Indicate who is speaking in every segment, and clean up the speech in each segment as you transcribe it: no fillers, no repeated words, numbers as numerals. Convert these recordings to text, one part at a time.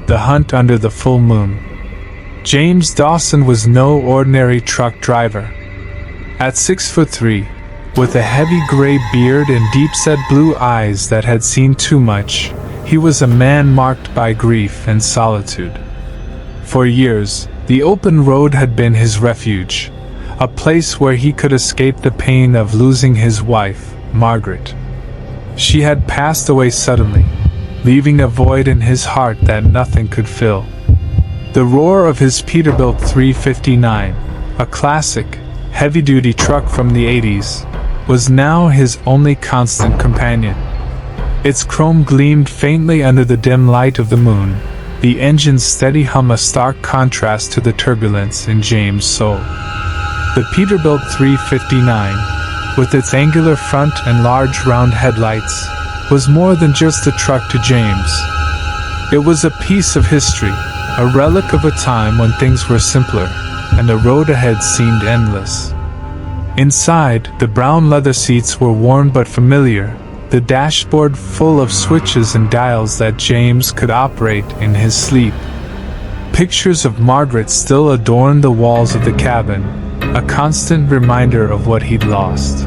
Speaker 1: The Hunt Under the Full Moon. James Dawson was no ordinary truck driver. At 6'3", with a heavy gray beard and deep-set blue eyes that had seen too much, he was a man marked by grief and solitude. For years, the open road had been his refuge, a place where he could escape the pain of losing his wife, Margaret. She had passed away suddenly, leaving a void in his heart that nothing could fill. The roar of his Peterbilt 359, a classic, heavy-duty truck from the 80s, was now his only constant companion. Its chrome gleamed faintly under the dim light of the moon, the engine's steady hum a stark contrast to the turbulence in James' soul. The Peterbilt 359, with its angular front and large round headlights, was more than just a truck to James. It was a piece of history, a relic of a time when things were simpler, and the road ahead seemed endless. Inside, the brown leather seats were worn but familiar, the dashboard full of switches and dials that James could operate in his sleep. Pictures of Margaret still adorned the walls of the cabin, a constant reminder of what he'd lost.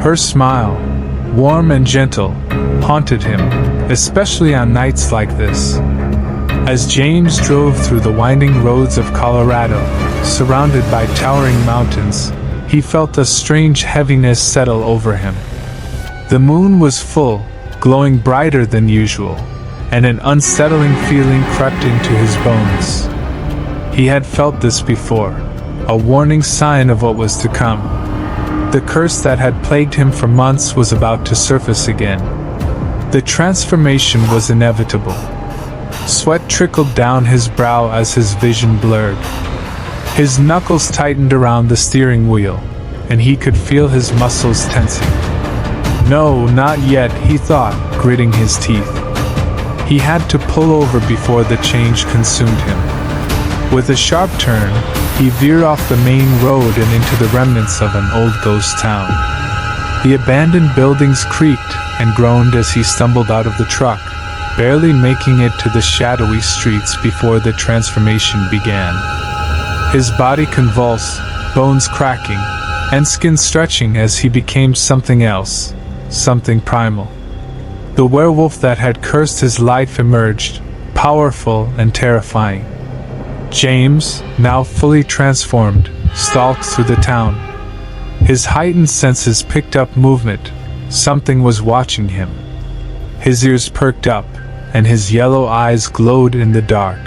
Speaker 1: Her smile, warm and gentle, haunted him, especially on nights like this. As James drove through the winding roads of Colorado, surrounded by towering mountains, he felt a strange heaviness settle over him. The moon was full, glowing brighter than usual, and an unsettling feeling crept into his bones. He had felt this before, a warning sign of what was to come. The curse that had plagued him for months was about to surface again. The transformation was inevitable. Sweat trickled down his brow as his vision blurred. His knuckles tightened around the steering wheel, and he could feel his muscles tensing. No, not yet, he thought, gritting his teeth. He had to pull over before the change consumed him. With a sharp turn, he veered off the main road and into the remnants of an old ghost town. The abandoned buildings creaked and groaned as he stumbled out of the truck, barely making it to the shadowy streets before the transformation began. His body convulsed, bones cracking, and skin stretching as he became something else, something primal. The werewolf that had cursed his life emerged, powerful and terrifying. James, now fully transformed, stalked through the town. His heightened senses picked up movement. Something was watching him. His ears perked up, and his yellow eyes glowed in the dark.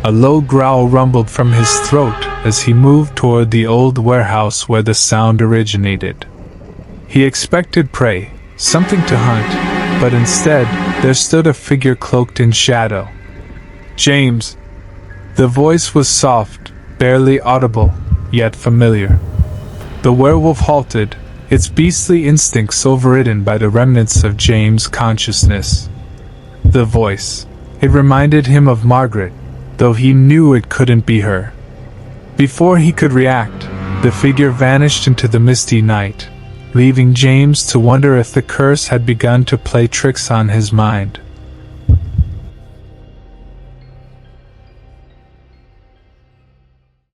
Speaker 1: A low growl rumbled from his throat as he moved toward the old warehouse where the sound originated. He expected prey, something to hunt, but instead, there stood a figure cloaked in shadow. James. The voice was soft, barely audible, yet familiar. The werewolf halted, its beastly instincts overridden by the remnants of James' consciousness. The voice. It reminded him of Margaret, though he knew it couldn't be her. Before he could react, the figure vanished into the misty night, leaving James to wonder if the curse had begun to play tricks on his mind.